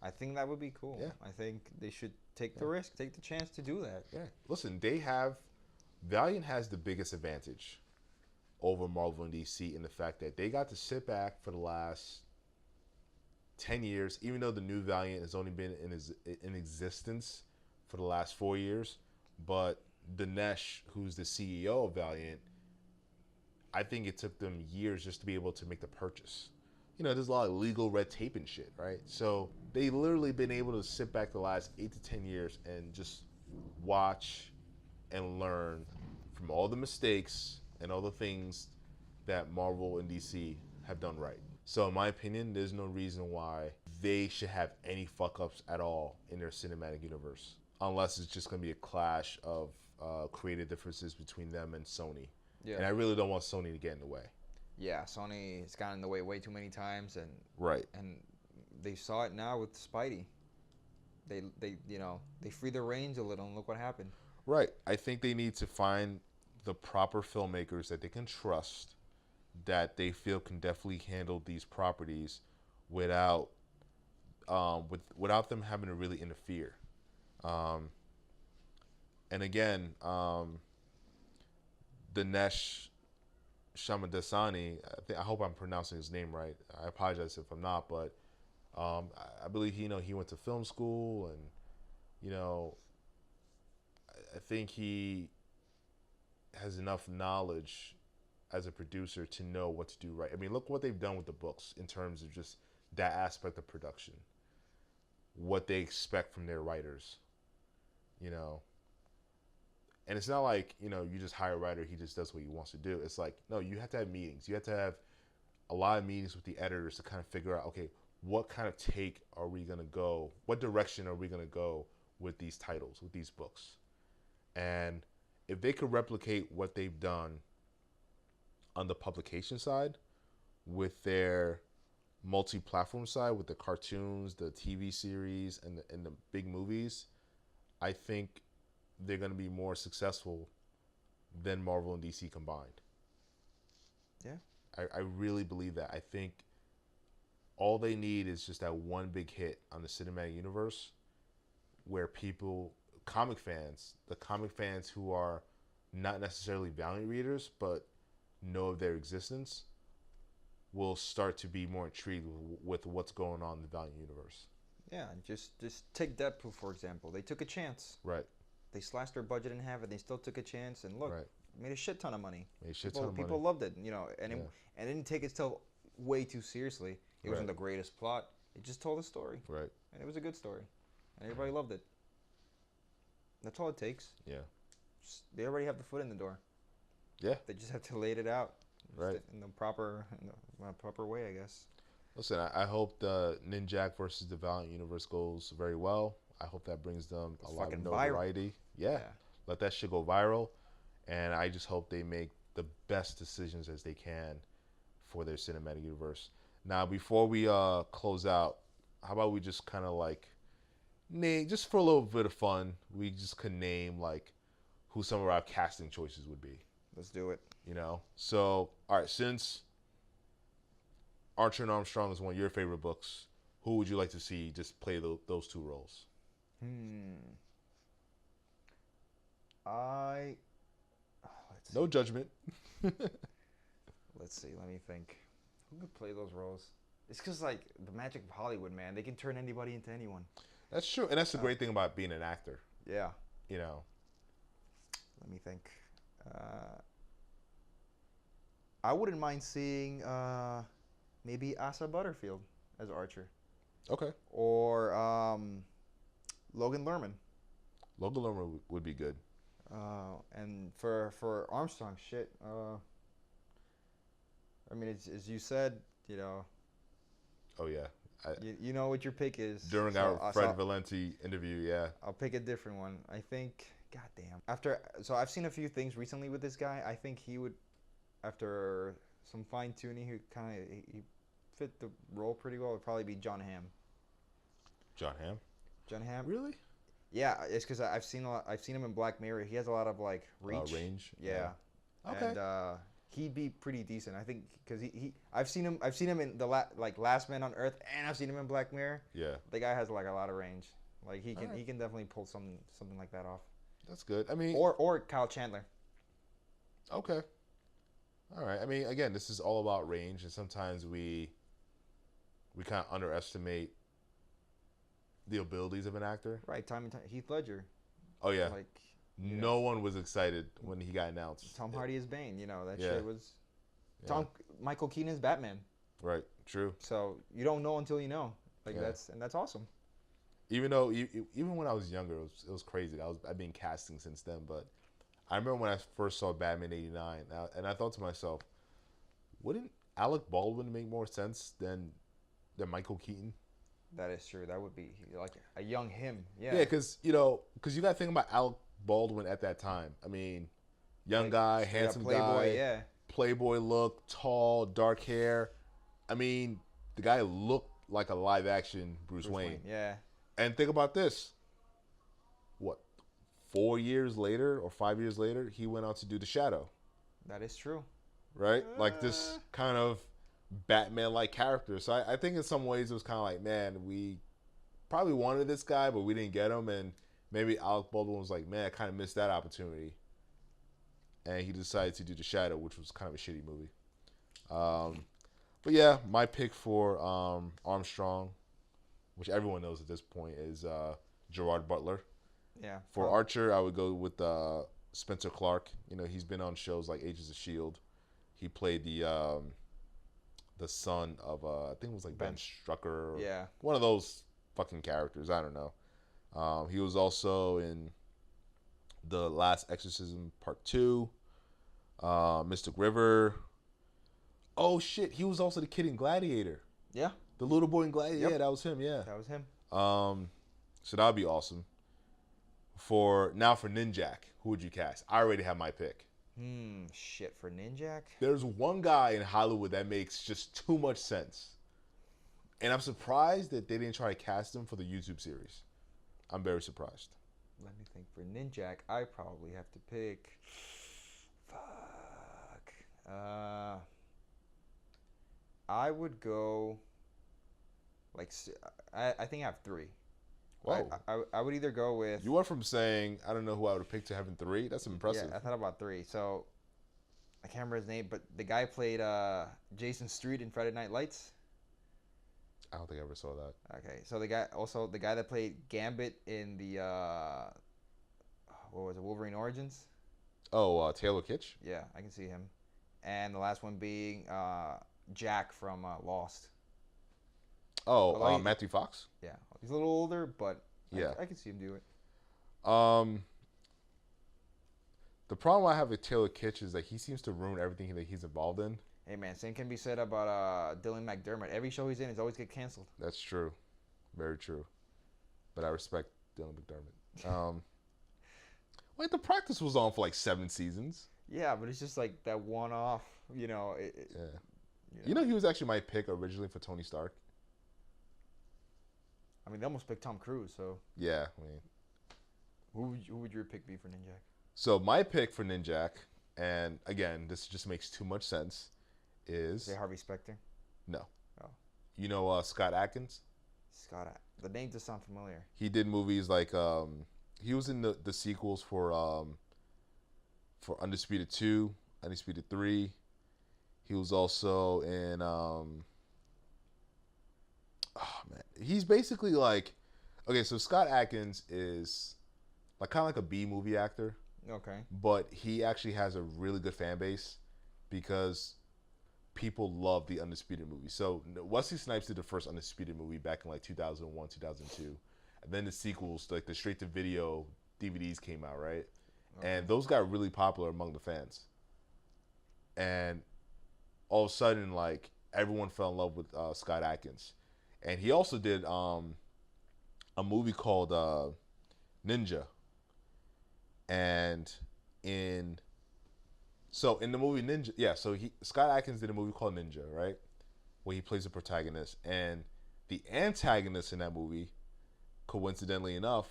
I think that would be cool. Yeah. I think they should take the risk, take the chance to do that. Yeah. Listen, Valiant has the biggest advantage over Marvel and DC in the fact that they got to sit back for the last 10 years, even though the new Valiant has only been in existence for the last 4 years. But Dinesh, who's the CEO of Valiant, I think it took them years just to be able to make the purchase. There's a lot of legal red tape and shit, right? So they literally been able to sit back the last 8 to 10 years and just watch and learn from all the mistakes and all the things that Marvel and DC have done right. So in my opinion, there's no reason why they should have any fuck-ups at all in their cinematic universe, unless it's just going to be a clash of creative differences between them and Sony. Yeah. And I really don't want Sony to get in the way. Yeah, Sony has gotten in the way too many times, and and they saw it now with Spidey. They free their reins a little, and look what happened. Right. I think they need to find the proper filmmakers that they can trust, that they feel can definitely handle these properties without them having to really interfere. And again, Dinesh Shamadasani, I hope I'm pronouncing his name right. I apologize if I'm not, but I believe he went to film school, and I think he has enough knowledge as a producer to know what to do right. I mean, look what they've done with the books in terms of just that aspect of production, what they expect from their writers, And it's not like, you just hire a writer, he just does what he wants to do. It's like, no, you have to have meetings. You have to have a lot of meetings with the editors to kind of figure out, okay, what kind of take are we going to go? What direction are we going to go with these titles, with these books? And if they could replicate what they've done on the publication side with their multi-platform side, with the cartoons, the TV series, and the big movies, I think they're going to be more successful than Marvel and DC combined. Yeah. I really believe that. I think all they need is just that one big hit on the cinematic universe where the comic fans who are not necessarily Valiant readers, but know of their existence, will start to be more intrigued with what's going on in the Valiant universe. Yeah, just take Deadpool, for example. They took a chance. Right. They slashed their budget in half, and they still took a chance. And look, made a shit ton of money. People loved it, and it didn't take itself way too seriously. It wasn't the greatest plot. It just told a story. Right. And it was a good story, and everybody loved it. That's all it takes. Yeah. They already have the foot in the door. Yeah. They just have to lay it out. Right. In the proper way, I guess. Listen, I hope the Ninjak versus the Valiant universe goes very well. I hope that brings them a lot of notoriety. Yeah. Let that shit go viral. And I just hope they make the best decisions as they can for their cinematic universe. Now, before we close out, how about we just kind of name, just for a little bit of fun, we just could name who some of our casting choices would be. Let's do it. So, all right, since Archer and Armstrong is one of your favorite books, who would you like to see just play those two roles? No judgment. Let's see. Let me think. Who could play those roles? It's because the magic of Hollywood, man. They can turn anybody into anyone. That's true, and that's the great thing about being an actor. Yeah. Let me think. I wouldn't mind seeing maybe Asa Butterfield as Archer. Okay. Or Logan Lerman. Logan Lerman would be good. And for Armstrong, shit. I mean, as you said, Oh yeah. You know what your pick is. During our Fred Valenti interview, yeah. I'll pick a different one. I think, goddamn. So I've seen a few things recently with this guy. I think he would, after some fine tuning, he fit the role pretty well. It'd probably be John Hamm. John Hamm? John Hamm? Really? Yeah, it's because I've seen him in Black Mirror. He has a lot of reach. Range. Yeah. Okay. And he'd be pretty decent, I think, because I've seen him in the Last Man on Earth, and I've seen him in Black Mirror. Yeah. The guy has a lot of range. He can definitely pull something like that off. That's good. I mean, or Kyle Chandler. Okay. All right. I mean, again, this is all about range, and sometimes we kind of underestimate the abilities of an actor. Right. Time and time. Heath Ledger. Oh yeah. No one was excited when he got announced. Tom Hardy as Bane. Shit was. Michael Keaton's Batman. Right. True. So you don't know until you know. That's awesome. Even when I was younger, it was crazy. I've been casting since then, but I remember when I first saw Batman '89, and I thought to myself, wouldn't Alec Baldwin make more sense than Michael Keaton? That is true. That would be a young him. Yeah. Yeah, because you got to think about Alec Baldwin at that time. I mean, young guy, handsome Playboy, guy, Playboy look, tall, dark hair. I mean, the guy looked like a live action Bruce Wayne. Yeah. And think about this. What, 4 years later or 5 years later, he went on to do The Shadow. That is true. Right? This kind of Batman-like character. So I think in some ways it was kind of man, we probably wanted this guy, but we didn't get him. And maybe Alec Baldwin was man, I kind of missed that opportunity. And he decided to do The Shadow, which was kind of a shitty movie. But yeah, my pick for Armstrong which everyone knows at this point, is Gerard Butler. Yeah. For Archer, I would go with Spencer Clark. You know, he's been on shows like Agents of S.H.I.E.L.D. He played the son of, I think it was like Ben Strucker. Yeah. One of those fucking characters. I don't know. He was also in The Last Exorcism Part 2, Mystic River. Oh, shit. He was also the kid in Gladiator. Yeah. The little boy in Gladiator. Yep. Yeah, that was him. Yeah. That was him. So that would be awesome. For Ninjak, who would you cast? I already have my pick. Shit, for Ninjak? There's one guy in Hollywood that makes just too much sense. And I'm surprised that they didn't try to cast him for the YouTube series. I'm very surprised. Let me think. For Ninjak, I probably have to pick... Fuck. I would go... Like, I think I have three. Whoa. I would either go with... You went from saying, I don't know who I would have picked to having three? That's impressive. Yeah, I thought about three. So, I can't remember his name, but the guy played Jason Street in Friday Night Lights. I don't think I ever saw that. Okay, so the guy that played Gambit in the what was it, Wolverine Origins? Oh, Taylor Kitsch? Yeah, I can see him. And the last one being Jack from Lost. Oh, Matthew Fox? Yeah, he's a little older, but yeah, I can see him do it. The problem I have with Taylor Kitsch is that he seems to ruin everything that he's involved in. Hey man, same can be said about Dylan McDermott. Every show he's in is always get canceled. That's true, very true. But I respect Dylan McDermott. Wait, The Practice was on for like 7 seasons. Yeah, but it's just like that one-off, you know. Yeah. You know, he was actually my pick originally for Tony Stark. I mean, they almost picked Tom Cruise, so. Yeah, I mean. Who would your pick be for Ninjak? So my pick for Ninjak, and again, this just makes too much sense, is... Say Harvey Specter? No. Oh. You know Scott Adkins? The name does sound familiar. He did movies like... he was in the sequels for Undisputed 2, Undisputed 3. He was also in... oh, man. He's basically like... Okay, so Scott Adkins is like kind of like a B-movie actor. Okay. But he actually has a really good fan base because people love the Undisputed movie. So Wesley Snipes did the first Undisputed movie back in like 2001, 2002. And then the sequels, like the straight-to-video DVDs came out, right? Okay. And those got really popular among the fans. And all of a sudden, like, everyone fell in love with Scott Adkins. And he also did a movie called Ninja. And in the movie Ninja, yeah, so Scott Adkins did a movie called Ninja, right? Where he plays the protagonist. And the antagonist in that movie, coincidentally enough,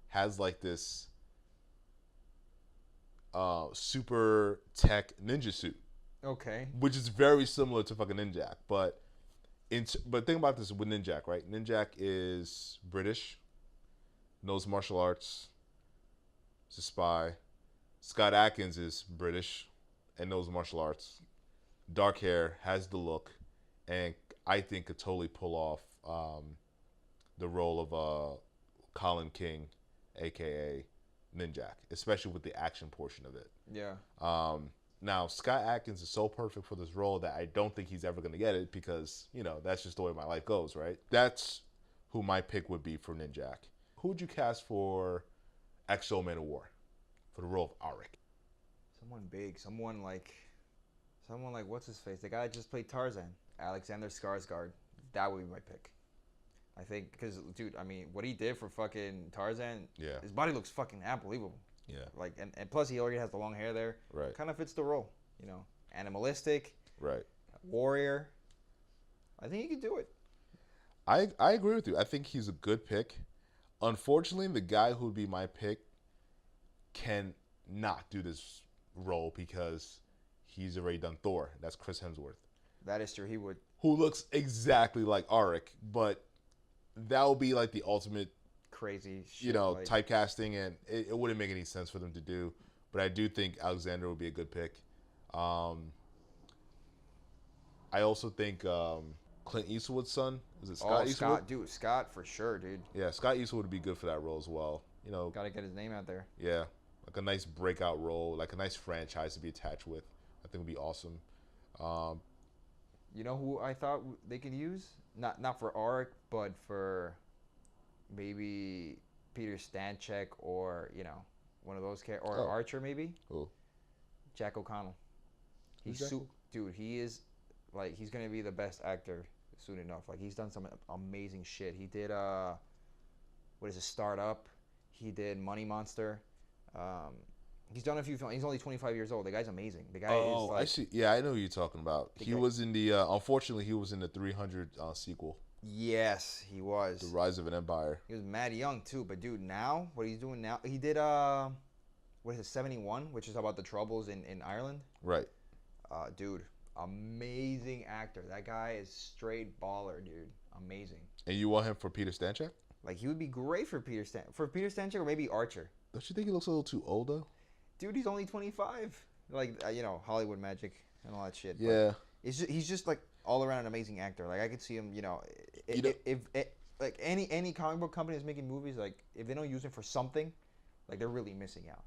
has like this super tech ninja suit. Okay. Which is very similar to fucking Ninjak. But think about this with Ninjak, right? Ninjak is British, knows martial arts, is a spy. Scott Adkins is British and knows martial arts. Dark hair, has the look, and I think could totally pull off the role of Colin King, a.k.a. Ninjak, especially with the action portion of it. Yeah. Now, Scott Adkins is so perfect for this role that I don't think he's ever going to get it because, you know, that's just the way my life goes, right? That's who my pick would be for Ninjak. Who would you cast for XO Man of War for the role of Auric? Someone big. Someone like what's his face? The guy that just played Tarzan. Alexander Skarsgård. That would be my pick. I think because, dude, I mean, what he did for fucking Tarzan, yeah, his body looks fucking unbelievable. Yeah. Like, and plus he already has the long hair there. Right. Kind of fits the role, you know. Animalistic. Right. Warrior. I think he could do it. I agree with you. I think he's a good pick. Unfortunately, the guy who would be my pick can not do this role because he's already done Thor. That's Chris Hemsworth. That is true. He would. Who looks exactly like Auric, but that would be like the ultimate crazy shit, you know, like, typecasting, and it wouldn't make any sense for them to do. But I do think Alexander would be a good pick. I also think Clint Eastwood's son. Is it Oh, Scott Eastwood? Scott, dude, Scott for sure, dude. Yeah, Scott Eastwood would be good for that role as well. You know, Gotta get his name out there. yeah, like a nice breakout role, like a nice franchise to be attached with. I think would be awesome. You know who I thought they could use? Not for Auric, but for maybe Peter Stanchek or one of those or Oh. Archer maybe. Who? Jack O'Connell. Who's Jack? Dude. He is like he's gonna be the best actor soon enough. Like he's done some amazing shit. He did what is it? Startup. He did Money Monster. He's done a few films. He's only 25 years old. The guy's amazing. The guy is like. I see. Yeah, I know who you're talking about. He was in the. Unfortunately, he was in the 300 sequel. Yes, he was. The Rise of an Empire. He was mad young too, but dude, now what he's doing now, he did what is it, 71, which is about the troubles in Ireland. Right. Dude, amazing actor. That guy is straight baller, dude. Amazing. And you want him for Peter Stanchek? Like he would be great for Peter Stanchek or maybe Archer. Don't you think he looks a little too old though? Dude, he's only 25. Like Hollywood magic and all that shit. Yeah. He's just like all around an amazing actor. Like I could see him. If like any comic book company is making movies, like if they don't use him for something, like they're really missing out.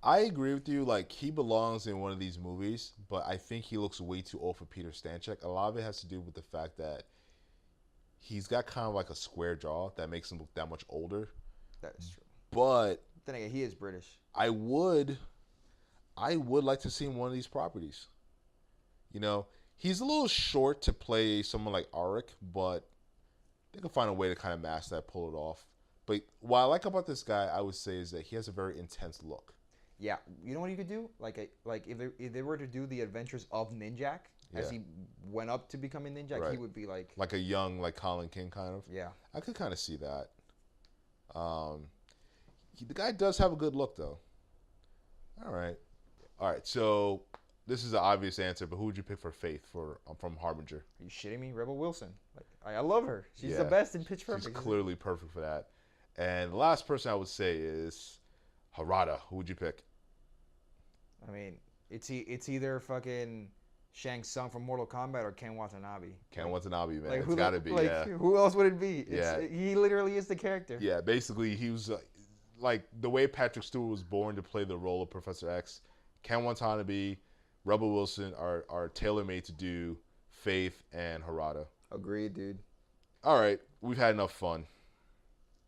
I agree with you. Like he belongs in one of these movies, but I think he looks way too old for Peter Stanchek. A lot of it has to do with the fact that he's got kind of like a square jaw that makes him look that much older. That is true. But Then again, he is British. I would like to see him in one of these properties. He's a little short to play someone like Auric, but they can find a way to kind of mask that, pull it off. But what I like about this guy, I would say, is that he has a very intense look. Yeah, you know what you could do? Like if they were to do the adventures of Ninjak as he went up to becoming Ninjak, Right. he would be like a young, like Colin King kind of. Yeah. I could kind of see that. The guy does have a good look, though. All right. So this is an obvious answer, but who would you pick for Faith from Harbinger? Are you shitting me? Rebel Wilson. Like I love her. She's the Yeah. best in Pitch Perfect. She's clearly perfect for that. And the last person I would say is Harada. Who would you pick? I mean, it's either fucking Shang Tsung from Mortal Kombat or Ken Watanabe. Ken Watanabe, man. Like, It's got to be, yeah. Who else would it be? Yeah. He literally is the character. Yeah, basically, he was like the way Patrick Stewart was born to play the role of Professor X. Ken Watanabe, Rebel Wilson are tailor-made to do Faith and Harada. Agreed, dude. All right, we've had enough fun.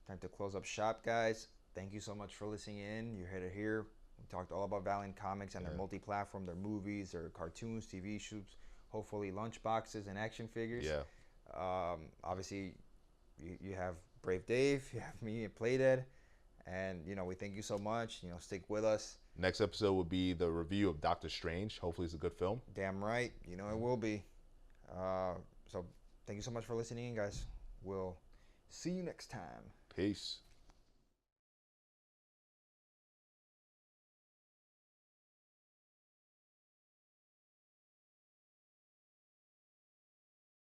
Time to close up shop, guys. Thank you so much for listening in. You're here to hear. We talked all about Valiant Comics and their multi-platform, their movies, their cartoons, TV shoots, hopefully lunch boxes and action figures. Yeah. Obviously, you have Brave Dave, you have me at PlayDead, and we thank you so much. Stick with us. Next episode will be the review of Doctor Strange. Hopefully, it's a good film. Damn right. It will be. So thank you so much for listening in, guys. We'll see you next time. Peace.